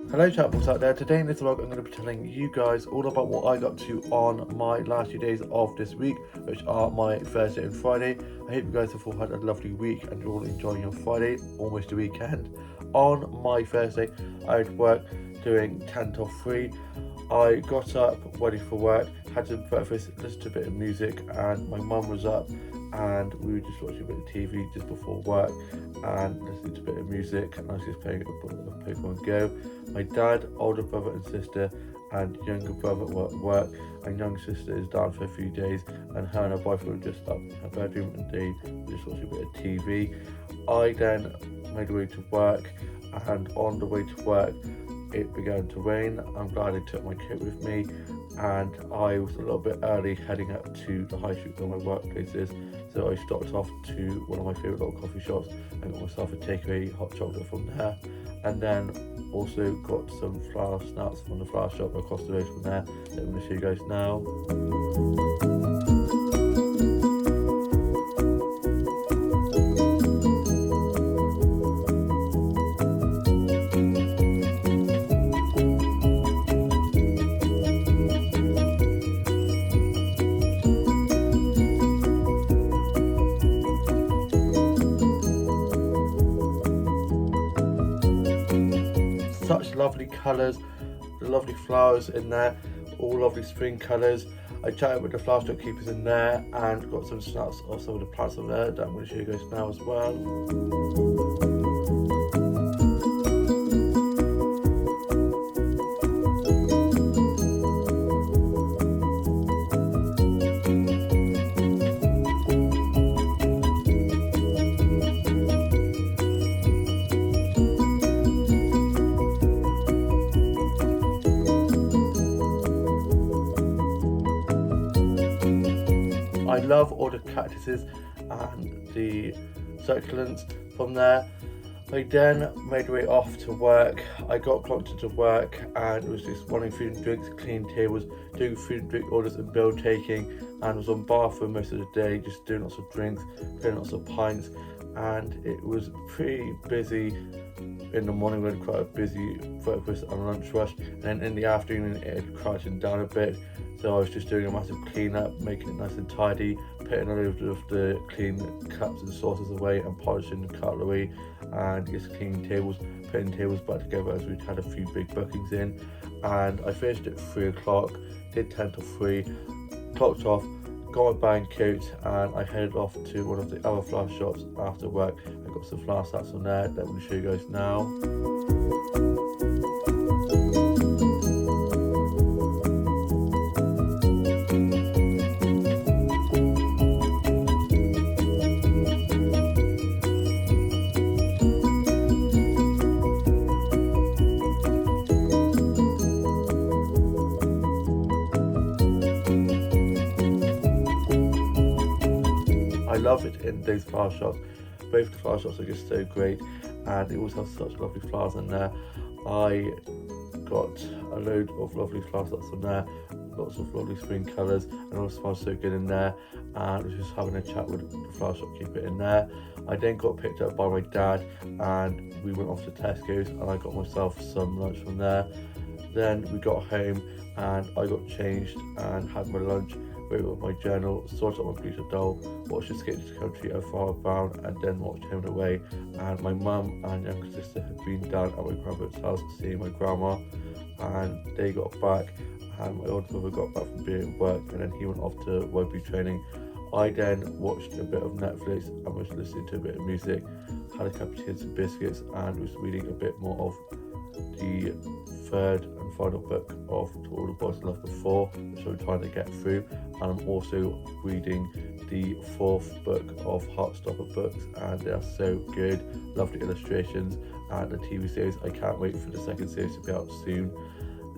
Hello chatbots out there. Today in this vlog I'm going to be telling you guys all about what I got to on my last few days of this week, which are my Thursday and Friday. I hope you guys have all had a lovely week and you're all enjoying your Friday, almost a weekend. On my Thursday I had work doing 10 till 3. I got up, ready for work, had some breakfast, listened to a bit of music, and my mum was up and we were just watching a bit of TV just before work and listening to a bit of music, and I was just playing a Pokemon Go. My dad, older brother and sister and younger brother were at work, and young sister is down for a few days, and her and her boyfriend were just up in her bedroom and they were just watching a bit of TV. I then made my way to work, and on the way to work it began to rain. I'm glad I took my coat with me, and I was a little bit early heading up to the high street where my workplace is, so I stopped off to one of my favourite little coffee shops and got myself a takeaway hot chocolate from there, and then also got some flour snacks from the flour shop across the road from there that I'm going to show you guys now. Such lovely colours, the lovely flowers in there, all lovely spring colours. I chatted with the flower shop keepers in there and got some snaps of some of the plants on there that I'm going to show you guys now as well. I love all the cactuses and the succulents from there. I then made my way off to work. I got clocked into work and was just running food and drinks, cleaning tables, doing food and drink orders and bill taking, and was on bar for most of the day, just doing lots of drinks, playing lots of pints, and it was pretty busy. In the morning we had quite a busy breakfast and lunch rush, and then in the afternoon it had crashing down a bit, so I was just doing a massive clean up, making it nice and tidy, putting a load of the clean cups and saucers away and polishing the cutlery, and just cleaning tables, putting tables back together as we'd had a few big bookings in. And I finished at 3 o'clock, did 10 till 3, clocked off, got my buying coat, and I headed off to one of the other flower shops after work. I got some flower sets on there that I'm going to show you guys now. I love it in those flower shops. Both the flower shops are just so great, and they always have such lovely flowers in there. I got a load of lovely flowers that's in there, lots of lovely spring colours, and it all smells so good in there. And I was just having a chat with the flower shop keeper in there. I then got picked up by my dad and we went off to Tesco's, and I got myself some lunch from there. Then we got home and I got changed and had my lunch, wrote up my journal, sorted out my Bleacher doll, watched Escape to the Country of Farmer Brown, and then watched Home and Away. And my mum and younger sister had been down at my grandparents' house seeing my grandma, and they got back, and my older brother got back from being at work, and then he went off to rugby training. I then watched a bit of Netflix and was listening to a bit of music, had a cup of tea and some biscuits, and was reading a bit more of the third and final book of To All the Boys I Loved Before, which I'm trying to get through, and I'm also reading the fourth book of Heartstopper books, and they are so good, lovely illustrations, and the TV series, I can't wait for the second series to be out soon.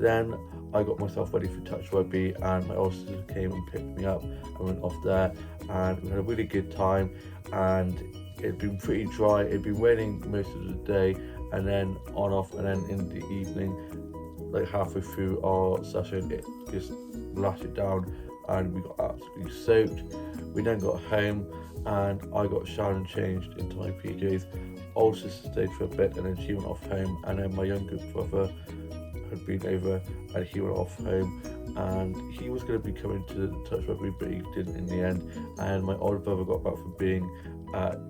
Then I got myself ready for touch rugby, and my older sister came and picked me up and went off there, and we had a really good time. And it'd been pretty dry, it'd been raining most of the day, and then on off, and then in the evening, like halfway through our session, it just lashed it down and we got absolutely soaked. We then got home and I got showered and changed into my PJs older sister stayed for a bit and then she went off home, and then my younger brother had been over and he went off home, and he was going to be coming to touch rugby but he didn't in the end. And my older brother got back from being at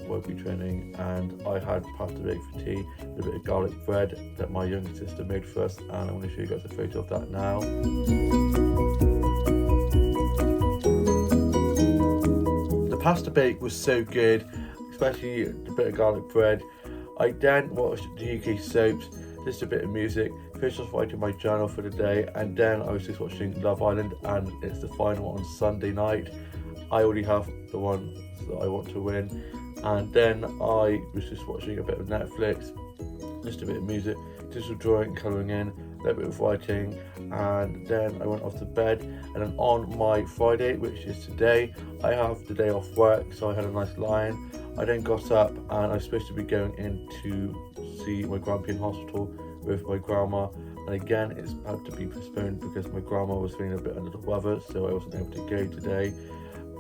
rugby training, and I had pasta bake for tea with a bit of garlic bread that my younger sister made for us, and I'm going to show you guys a photo of that now. The pasta bake was so good, especially the bit of garlic bread. I then watched the UK soaps, just a bit of music, finished off writing my journal for the day, and then I was just watching Love Island, and it's the final one on Sunday night. I already have the one that I want to win, and then I was just watching a bit of Netflix, just a bit of music, just some drawing, colouring in, a little bit of writing, and then I went off to bed. And then on my Friday, which is today, I have the day off work, so I had a nice lie-in. I then got up and I was supposed to be going in to see my grandpa in hospital with my grandma, and again it's had to be postponed because my grandma was feeling a bit under the weather, so I wasn't able to go today.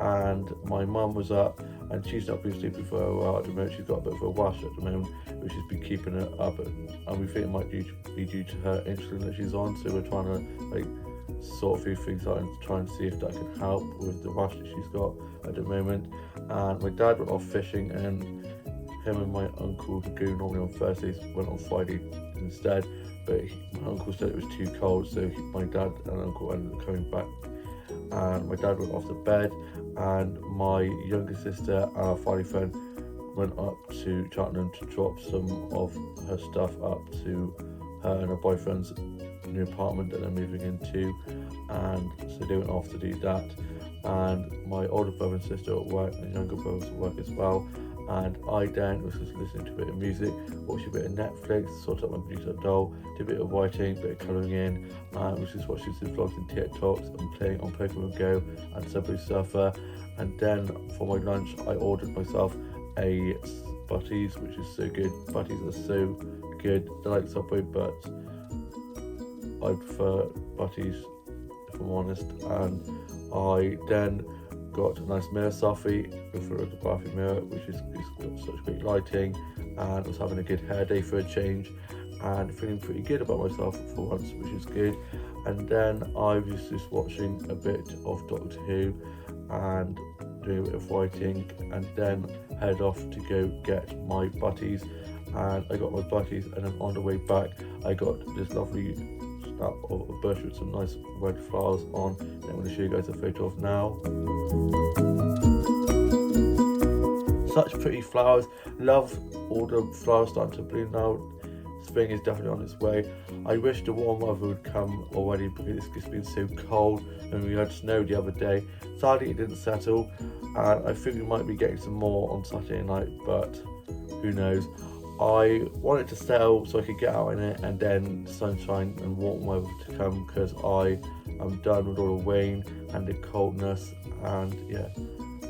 And my mum was up and she's not been sleeping for a while at the moment. She's got a bit of a wash at the moment, which has been keeping her up, and we think it might be due to her insulin that she's on, so we're trying to sort a few things out and try and see if that can help with the rash that she's got at the moment. And my dad went off fishing, and him and my uncle, who go normally on Thursdays, went on Friday instead, but my uncle said it was too cold, so my dad and uncle ended up coming back, and my dad went off to bed, and my younger sister and our family friend went up to Cheltenham to drop some of her stuff up to her and her boyfriend's new apartment that they're moving into, and so they went off to do that. And my older brother and sister at work, and younger brother's at work as well, and I then was just listening to a bit of music, watching a bit of Netflix, sort out my producer doll, did a bit of writing, a bit of colouring in, and was just watching some vlogs and TikToks and playing on Pokemon Go and Subway Surfer. And then for my lunch I ordered myself a Butties, which is so good. Butties are so good, they're like Subway, but I prefer Butties if I'm honest. And I then got a nice mirror selfie with a bathroom mirror, which is got such great lighting, and was having a good hair day for a change and feeling pretty good about myself for once, which is good. And then I was just watching a bit of Doctor Who and doing a bit of writing, and then head off to go get my Butties. And I got my Butties, and then on the way back I got this lovely snap of a bush with some nice red flowers on, and I'm going to show you guys a photo of now. Such pretty flowers, love all the flowers starting to bloom now. Spring is definitely on its way. I wish the warm weather would come already because it's just been so cold, and we had snow the other day. Sadly it didn't settle, and I think we might be getting some more on Saturday night, but who knows. I wanted to settle so I could get out in it, and then sunshine and warm weather to come, because I am done with all the rain and the coldness, and yeah,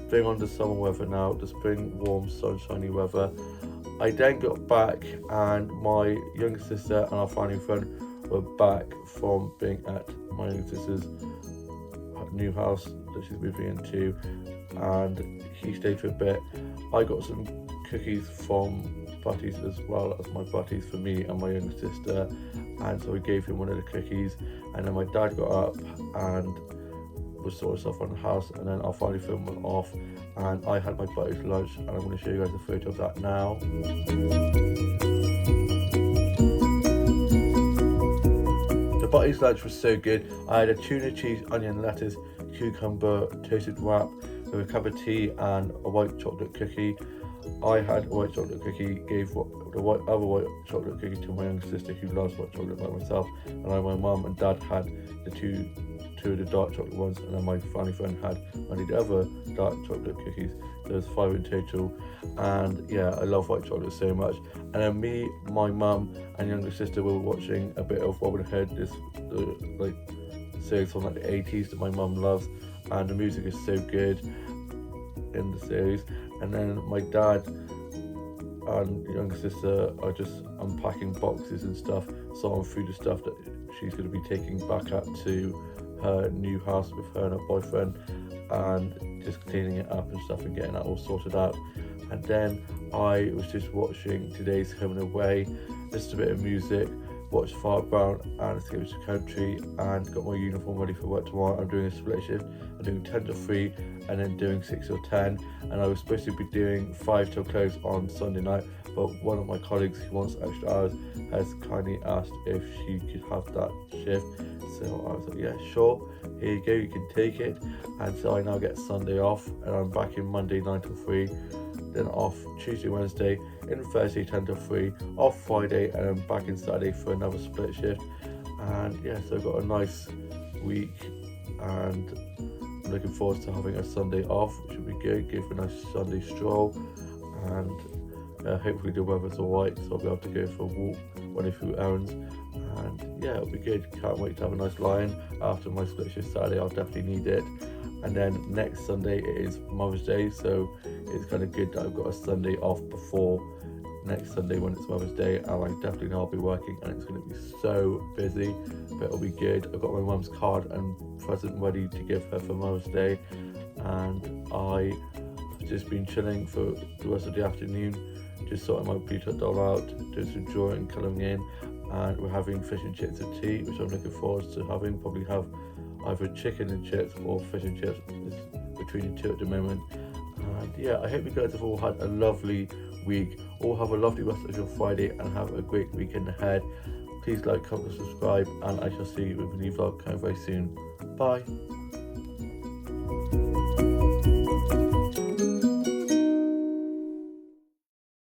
bring on the summer weather now, the spring warm sunshiny weather. I then got back, and my younger sister and our family friend were back from being at my younger sister's new house that she's moving into, and he stayed for a bit. I got some cookies from Butties as well as my Butties for me and my younger sister, and so I gave him one of the cookies. And then my dad got up and was sorting stuff around the house, and then our family film went off, and I had my Butties lunch, and I'm going to show you guys a photo of that now. The Butties lunch was so good. I had a tuna, cheese, onion, lettuce, cucumber, toasted wrap with a cup of tea and a white chocolate cookie. I had a white chocolate cookie, gave the other white chocolate cookie to my younger sister, who loves white chocolate like myself, and my mum and dad had the two of the dark chocolate ones, and then my family friend had only the other dark chocolate cookies. There's 5 in total, and yeah, I love white chocolate so much. And then me, my mum and younger sister were watching a bit of Robin Hood, this series from the 80s that my mum loves, and the music is so good in the series. And then my dad and younger sister are just unpacking boxes and stuff, sorting through the stuff that she's going to be taking back up to her new house with her and her boyfriend, and just cleaning it up and stuff and getting that all sorted out. And then I was just watching today's Home and Away, just a bit of music, watched Fart Brown and Escape to Country, and got my uniform ready for work tomorrow. I'm doing a split shift. I'm doing 10 to 3 and then doing 6 till 10. And I was supposed to be doing 5 till close on Sunday night, but one of my colleagues who wants extra hours has kindly asked if she could have that shift. So I was like, yeah, sure, here you go, you can take it. And so I now get Sunday off, and I'm back in Monday 9 till 3, then off Tuesday, Wednesday, in Thursday 10 till 3, off Friday, and then back in Saturday for another split shift. And yeah, so I've got a nice week, and I'm looking forward to having a Sunday off, which will be good, go for a nice Sunday stroll, and hopefully the weather's alright, so I'll be able to go for a walk, run a few errands, and yeah, it'll be good. Can't wait to have a nice lie-in after my split shift Saturday. I'll definitely need it. And then next Sunday it is Mother's Day, so it's kind of good that I've got a Sunday off before next Sunday when it's Mother's Day, and I definitely know I'll be working and it's going to be so busy, but it'll be good. I've got my mum's card and present ready to give her for Mother's Day, and I've just been chilling for the rest of the afternoon, just sorting my Peter doll out, doing some drawing, colouring in, and we're having fish and chips at tea, which I'm looking forward to having. Probably have either chicken and chips or fish and chips. It's between the two at the moment. And yeah, I hope you guys have all had a lovely week. All have a lovely rest of your Friday and have a great weekend ahead. Please like, comment, subscribe, and I shall see you with a new vlog coming very soon. Bye.